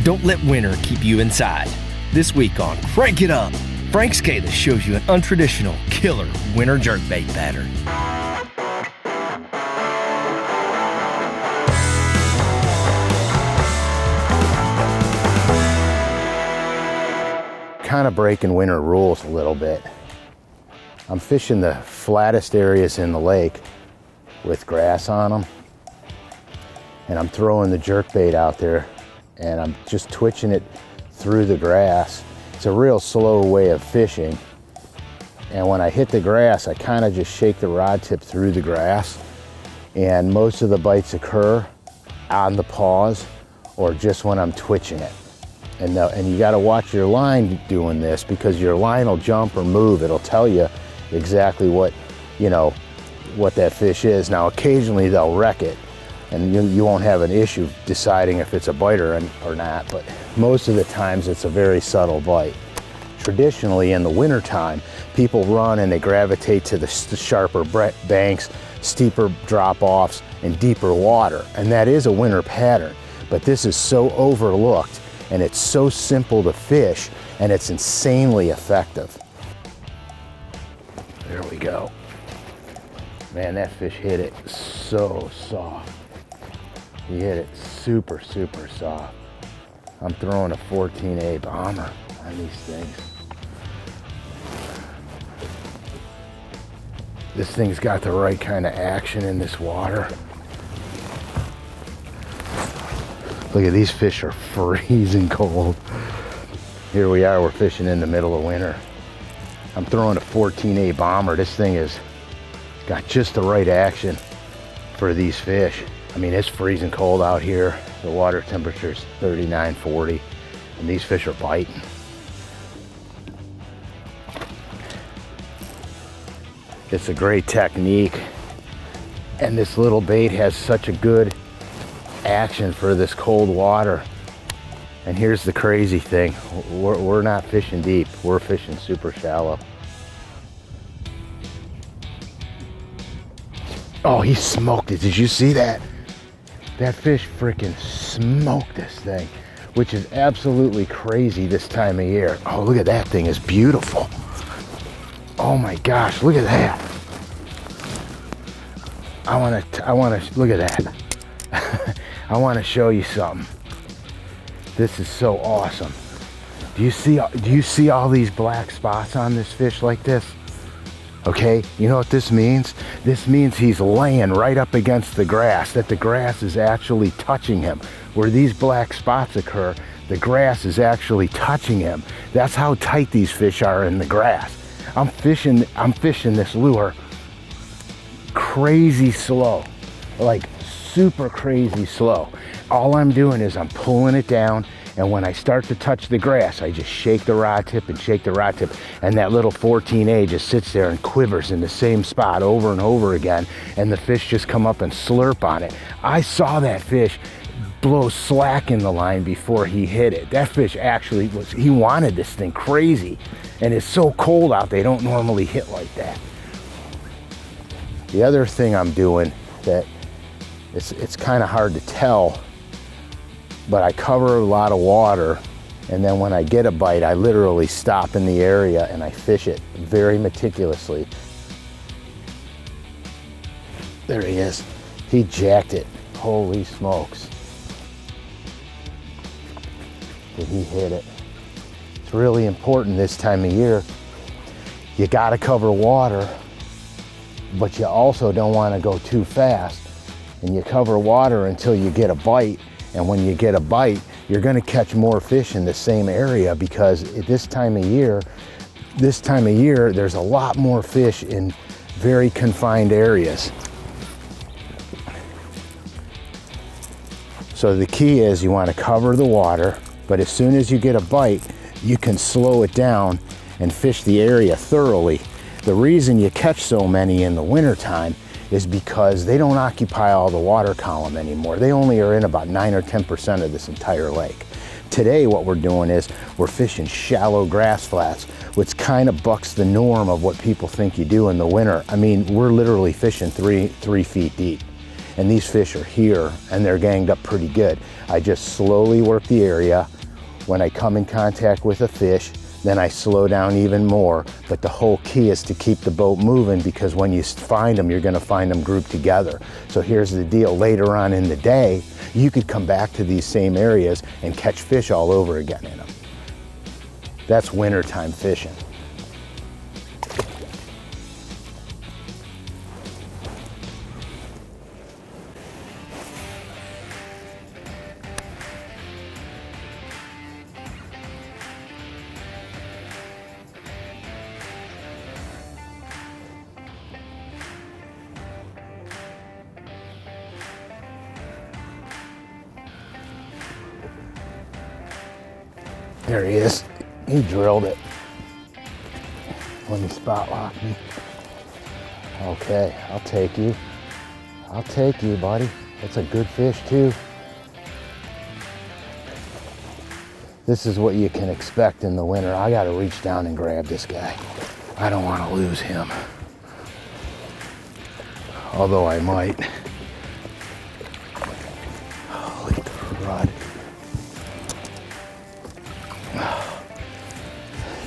Don't let winter keep you inside. This week on Crank It Up, Frank Scalish shows you an untraditional, killer winter jerkbait pattern. Kind of breaking winter rules a little bit. I'm fishing the flattest areas in the lake with grass on them, and I'm throwing the jerkbait out there and I'm just twitching it through the grass. It's a real slow way of fishing, and when I hit the grass I kind of just shake the rod tip through the grass, and most of the bites occur on the paws or just when I'm twitching it. And you got to watch your line doing this, because your line will jump or move. It'll tell you exactly what that fish is. Now occasionally they'll wreck it and you won't have an issue deciding if it's a biter or not, but most of the times it's a very subtle bite. Traditionally in the wintertime, people run and they gravitate to the sharper banks, steeper drop-offs, and deeper water, and that is a winter pattern. But this is so overlooked, and it's so simple to fish, and it's insanely effective. There we go. Man, that fish hit it so soft. He hit it super, super soft. I'm throwing a 14A bomber on these things. This thing's got the right kind of action in this water. Look at these fish, are freezing cold. Here we are, we're fishing in the middle of winter. I'm throwing a 14A bomber. This thing has got just the right action for these fish. I mean, it's freezing cold out here. The water temperature's 39, 40, and these fish are biting. It's a great technique, and this little bait has such a good action for this cold water. And here's the crazy thing, we're not fishing deep, we're fishing super shallow. Oh, he smoked it. Did you see that? That fish freaking smoked this thing, which is absolutely crazy this time of year. Oh, look at that thing, it's beautiful. Oh my gosh, look at that. I wanna look at that. I want to show you something. This is so awesome. Do you see all these black spots on this fish like this? Okay, you know what this means? This means he's laying right up against the grass, that the grass is actually touching him. Where these black spots occur, the grass is actually touching him. That's how tight these fish are in the grass. I'm fishing this lure crazy slow, like super crazy slow. All I'm doing is I'm pulling it down, and when I start to touch the grass, I just shake the rod tip and shake the rod tip, and that little 14A just sits there and quivers in the same spot over and over again, and the fish just come up and slurp on it. I saw that fish blow slack in the line before he hit it. That fish actually he wanted this thing crazy, and it's so cold out, they don't normally hit like that. The other thing I'm doing that it's kind of hard to tell, but I cover a lot of water, and then when I get a bite, I literally stop in the area and I fish it very meticulously. There he is. He jacked it. Holy smokes. Did he hit it? It's really important this time of year. You gotta cover water, but you also don't want to go too fast. And you cover water until you get a bite, and when you get a bite, you're going to catch more fish in the same area, because at this time of year, there's a lot more fish in very confined areas. So the key is you want to cover the water, but as soon as you get a bite, you can slow it down and fish the area thoroughly. The reason you catch so many in the wintertime is because they don't occupy all the water column anymore. They only are in about 9 or 10% of this entire lake. Today what we're doing is we're fishing shallow grass flats, which kind of bucks the norm of what people think you do in the winter. I mean, we're literally fishing three feet deep. and these fish are here and they're ganged up pretty good. I just slowly work the area. When I come in contact with a fish, then I slow down even more. But the whole key is to keep the boat moving, because when you find them, you're gonna find them grouped together. So here's the deal, later on in the day, you could come back to these same areas and catch fish all over again in them. That's wintertime fishing. There he is. He drilled it. Let me spot lock me. Okay, I'll take you. I'll take you, buddy. That's a good fish too. This is what you can expect in the winter. I gotta reach down and grab this guy. I don't want to lose him. Although I might. Holy crud.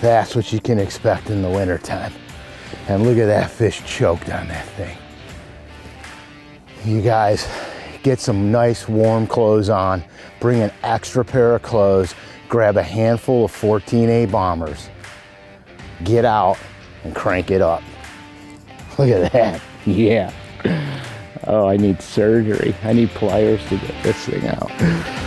That's what you can expect in the wintertime. And look at that fish choked on that thing. You guys, get some nice warm clothes on, bring an extra pair of clothes, grab a handful of 14A bombers, get out and crank it up. Look at that, yeah. Oh, I need surgery. I need pliers to get this thing out.